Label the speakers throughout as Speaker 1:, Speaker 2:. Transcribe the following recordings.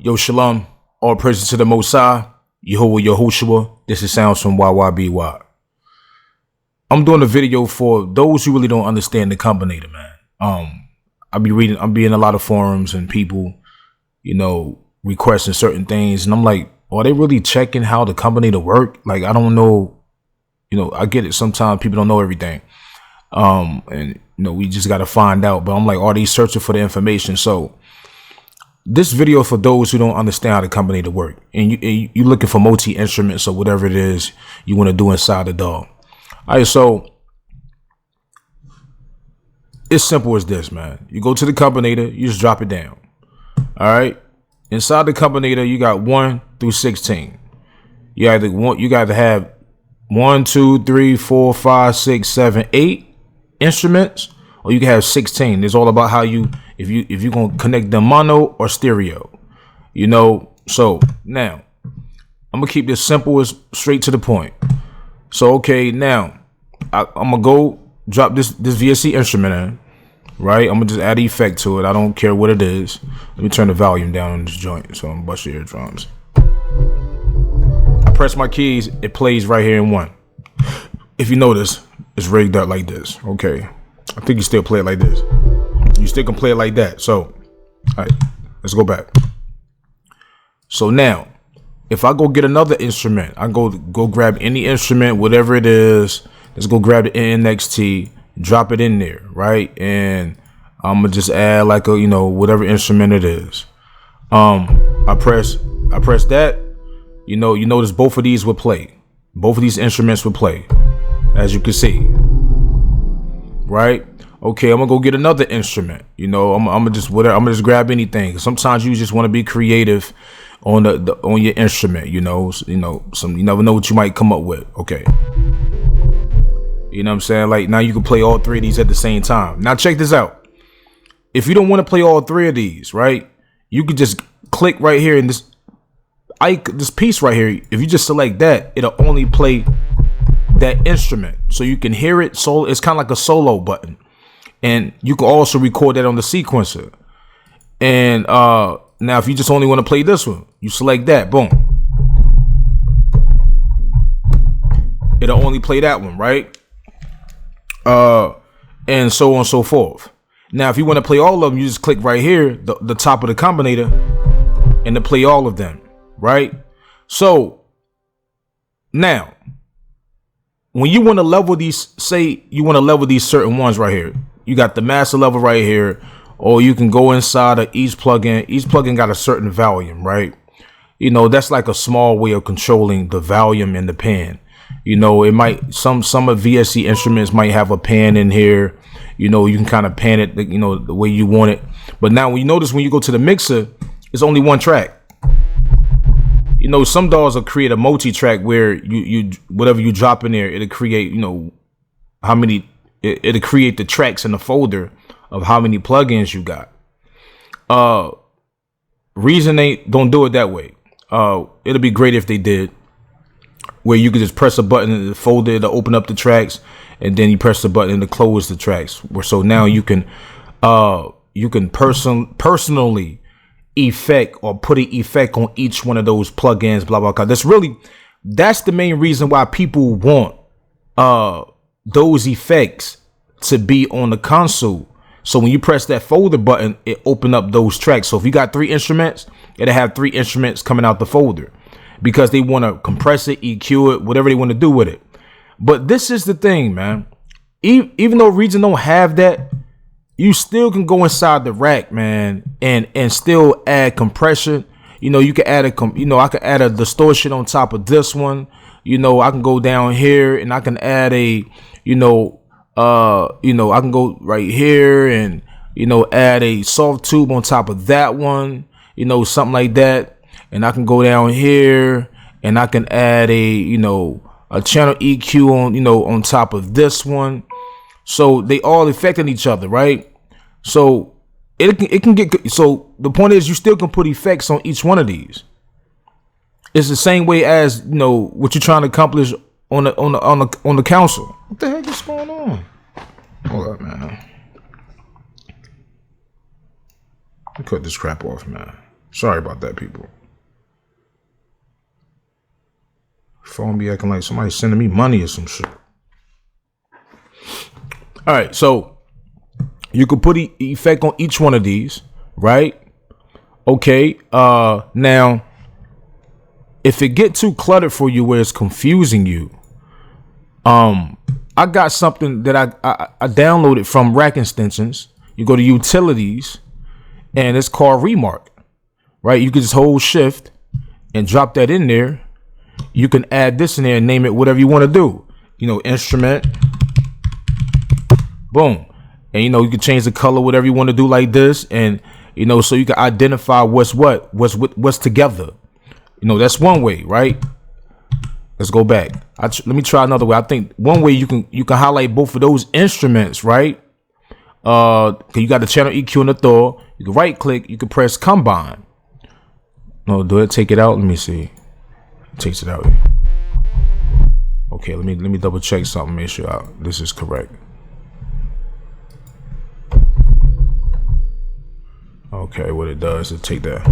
Speaker 1: Yo, shalom. All praises to the Most High. Yehovah Yehoshua. This is sounds from YYBY. I'm doing a video for those who really don't understand the combinator, man. I'm being in a lot of forums and people, requesting certain things, and I'm like, are they really checking how the combinator work? Like, I don't know. I get it. Sometimes people don't know everything. And we just got to find out. But I'm like, are they searching for the information? So this video for those who don't understand how the combinator work, and you looking for multi instruments or whatever it is you want to do inside the DAW. All right, so it's simple as this, man. You go to the combinator, you just drop it down. All right, inside the combinator, you got 1 through 16. You gotta have 1, 2, 3, 4, 5, 6, 7, 8 instruments, or you can have 16. It's all about how if you're gonna connect them mono or stereo. So now I'm gonna keep this simple, as straight to the point. So okay, now I'm gonna go drop this VSC instrument in, right? I'm gonna just add an effect to it. I don't care what it is. Let me turn the volume down on this joint so I'm bust your eardrums. I press my keys, it plays right here in 1. If you notice, it's rigged up like this. Okay, I think you still play it like this. You still can play it like that. So, all right, let's go back. So now, if I go get another instrument, I go grab any instrument, whatever it is. Let's go grab the NXT, drop it in there, right? And I'm gonna just add like a whatever instrument it is. I press that. You notice both of these would play. Both of these instruments would play, as you can see, right? Okay, I'm gonna go get another instrument. I'm gonna just grab anything. Sometimes you just want to be creative on on your instrument. You never know what you might come up with. Okay, you know what I'm saying? Like, now you can play all 3 of these at the same time. Now check this out. If you don't want to play all 3 of these, right, you could just click right here in this piece right here. If you just select that, it'll only play that instrument, so you can hear it. So it's kind of like a solo button. And you can also record that on the sequencer. And now if you just only want to play this one, you select that, boom. It'll only play that one, right? And so on and so forth. Now, if you want to play all of them, you just click right here, the top of the combinator, and to play all of them, right? So now, when you want to level these, say you want to level these certain ones right here, you got the master level right here, or you can go inside of each plugin. Each plugin got a certain volume, right? That's like a small way of controlling the volume in the pan. It might, some of VSC instruments might have a pan in here. You can kind of pan it, the way you want it. But now when you notice, when you go to the mixer, it's only 1 track. Some DAWs will create a multi-track where you whatever you drop in there, it'll create, how many, it'll create the tracks in the folder of how many plugins you got. Reason don't do it that way. It'll be great if they did, where you could just press a button in the folder to open up the tracks, and then you press the button to close the tracks. So now you can personally effect or put an effect on each one of those plugins, blah blah blah. That's the main reason why people want those effects to be on the console. So when you press that folder button, it open up those tracks. So if you got 3 instruments, it'll have 3 instruments coming out the folder, because they want to compress it, EQ it, whatever they want to do with it. But this is the thing, man. Even though Reason don't have that, you still can go inside the rack, man, and still add compression. You can add I can add a distortion on top of this one. I can go down here and I can add a, I can go right here and, add a soft tube on top of that one, something like that. And I can go down here and I can add a channel EQ on, on top of this one. So they all affecting each other, right? So it can get, so the point is, you still can put effects on each one of these. It's the same way as, what you're trying to accomplish on the console. What the heck is going on? Hold up, man. Cut this crap off, man. Sorry about that, people. Phone be acting like somebody sending me money or some shit. All right, so you could put effect on each one of these, right? Okay. Now, if it get too cluttered for you where it's confusing you, I got something that I downloaded from Rack Extensions. You go to Utilities, and it's called Remark, right? You can just hold Shift and drop that in there. You can add this in there and name it whatever you want to do. You know, instrument, boom. And, you know, you can change the color, whatever you want to do like this. And, you know, so you can identify what's together. You know, that's one way, right? Let's go back. Let me try another way. I think one way you can highlight both of those instruments, right? You got the channel EQ and the Thor. You can right click. You can press Combine. No, do it take it out? Let me see. It takes it out. Okay, let me double check something. Make sure this is correct. Okay, what it does is take that.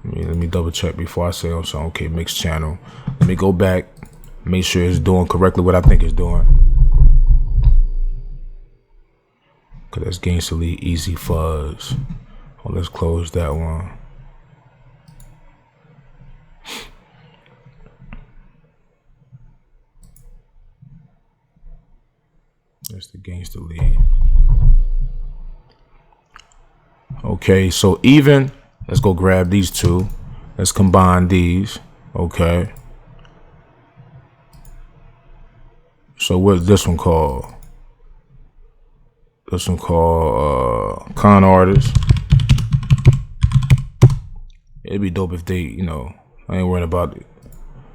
Speaker 1: Let me double check before I say something. Okay, mixed channel. Let me go back, make sure it's doing correctly what I think it's doing. Okay, that's Gangsta Lead Easy Fuzz. Oh, let's close that one. That's the Gangsta Lead. Okay, so even. Let's go grab these two. Let's combine these. Okay. So what's this one called? This one called Con Artist. It'd be dope if they, you know, I ain't worried about it.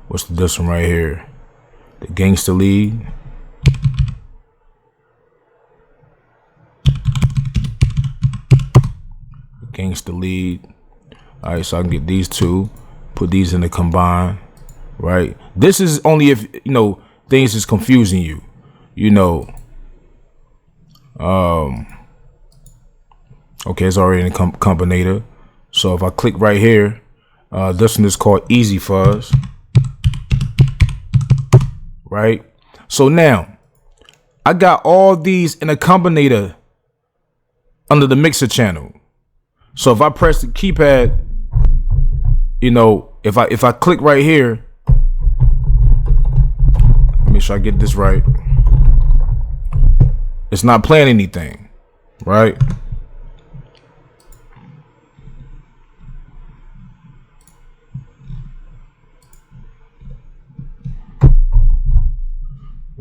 Speaker 1: What's this one right here? The Gangsta Lead. Gangsta Lead. All right, so I can get these two, put these in the combine, right? This is only if, you know, things is confusing you, you know. Okay, it's already in the combinator. So if I click right here, this one is called Easy Fuzz, right? So now I got all these in a combinator under the mixer channel. So if I press the keypad, you know, if I click right here, make sure I get this right. It's not playing anything, right?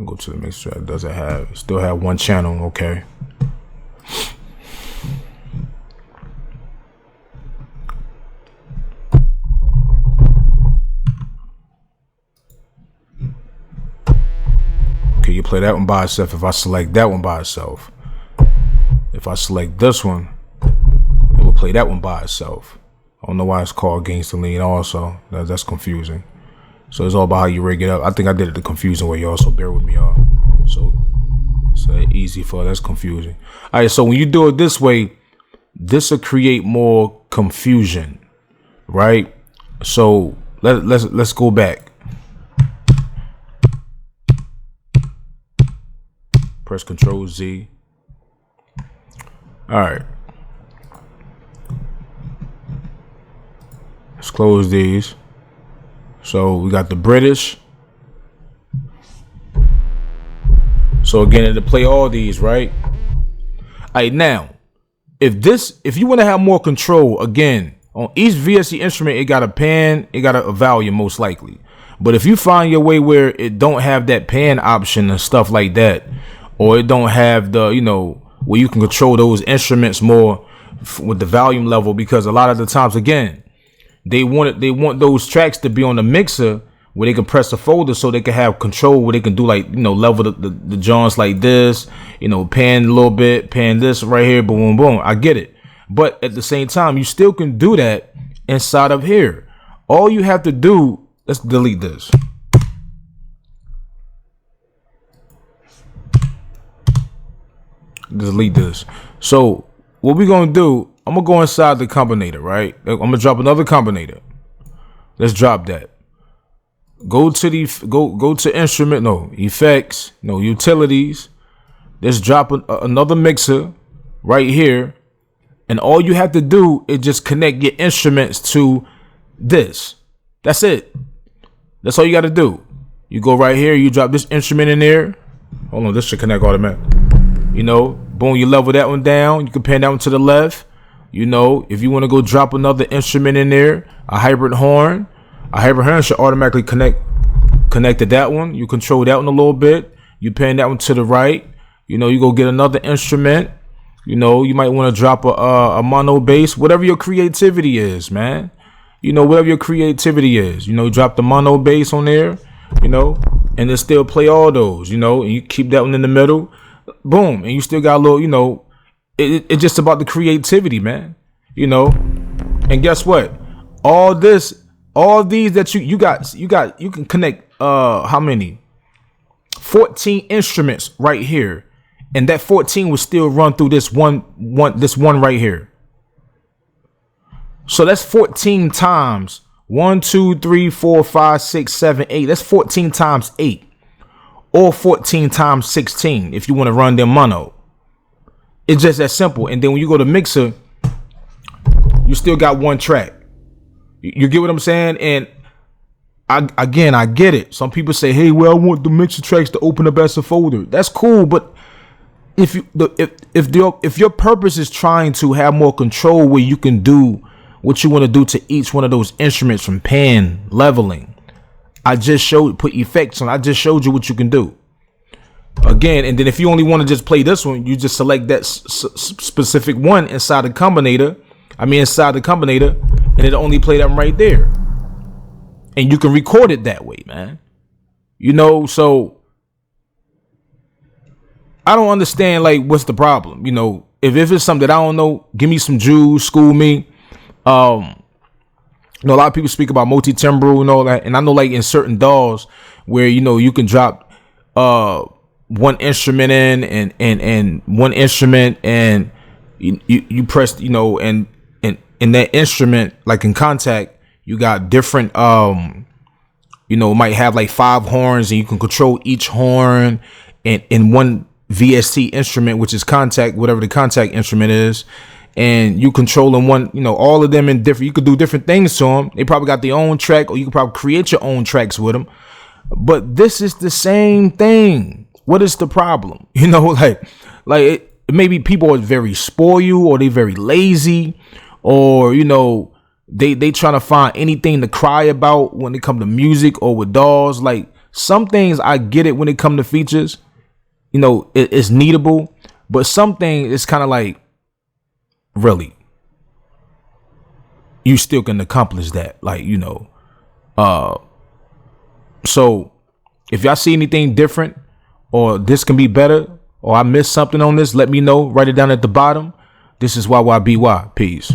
Speaker 1: Go to the mixer. It doesn't have. Still have one channel. Okay. You play that one by itself. If I select that one by itself, if I select this one, it will play that one by itself. I don't know why it's called Gangsta Lean. Also, that's confusing. So it's all about how you rig it up. I think I did it the confusing way, y'all. So bear with me, y'all. So easy for that's confusing. All right. So when you do it this way, this will create more confusion, right? So let's go back. Press Control Z. All right. Let's close these. So we got the British. So again, it'll play all these, right? All right, now, if you want to have more control, again, on each VSC instrument, it got a pan, it got a volume most likely. But if you find your way where it don't have that pan option and stuff like that, or it don't have the, you know, where you can control those instruments more with the volume level, because a lot of the times, again, they want those tracks to be on the mixer where they can press a folder so they can have control, where they can do, like, you know, level the joints like this, you know, pan a little bit, pan this right here, boom, boom, boom. I get it. But at the same time, you still can do that inside of here. All you have to do, let's delete this. delete this. So what we gonna do, I'm gonna go inside the combinator, right? I'm gonna drop another combinator. Let's drop that. Go to the go to instrument, no effects, no utilities. Let's drop another mixer right here. And all you have to do is just connect your instruments to this. That's it. That's all you got to do. You go right here, you drop this instrument in there. Hold on, this should connect automatically. You know, boom, you level that one down. You can pan that one to the left. You know, if you want to go drop another instrument in there, a hybrid horn should automatically connect to that one. You control that one a little bit. You pan that one to the right. You know, you go get another instrument. You know, you might want to drop a mono bass, whatever your creativity is, man. You know, whatever your creativity is. You know, drop the mono bass on there, you know, and then still play all those, you know, and you keep that one in the middle. Boom. And you still got a little, you know, it's just about the creativity, man. You know, and guess what? All these that you can connect, how many? 14 instruments right here. And that 14 will still run through this one right here. So that's 14 times 1, 2, 3, 4, 5, 6, 7, 8. That's 14 times 8. Or 14 times 16 if you want to run them mono. It's just that simple. And then when you go to mixer, you still got one track. You get what I'm saying? And I get it. Some people say, hey, well, I want the mixer tracks to open up as a folder. That's cool, but if your purpose is trying to have more control where you can do what you want to do to each one of those instruments, from pan, leveling, I just put effects on. I just showed you what you can do. Again, and then if you only want to just play this one, you just select that specific one inside the combinator. And it'll only play that one right there. And you can record it that way, man. You know, so I don't understand, like, what's the problem? You know, if it's something that I don't know, give me some Jews, school me. You know, a lot of people speak about multi-timbral and all that, and I know, like, in certain DAWs where, you know, you can drop one instrument in and one instrument, and you press, you know, and in that instrument, like in Contact, you got different you know, it might have like 5 horns, and you can control each horn in one VST instrument, which is Contact, whatever the Contact instrument is. And you controlling one, you know, all of them in different, you could do different things to them. They probably got their own track, or you could probably create your own tracks with them. But this is the same thing. What is the problem? You know, like maybe people are very spoiled, or they very lazy, or, you know, they trying to find anything to cry about when it come to music or with DAWs. Like, some things I get it when it come to features, you know, it's needable, but some things it's kind of like, really, you still can accomplish that, like, you know. So if y'all see anything different, or this can be better, or I missed something on this, let me know. Write it down at the bottom. This is YYBY. Peace.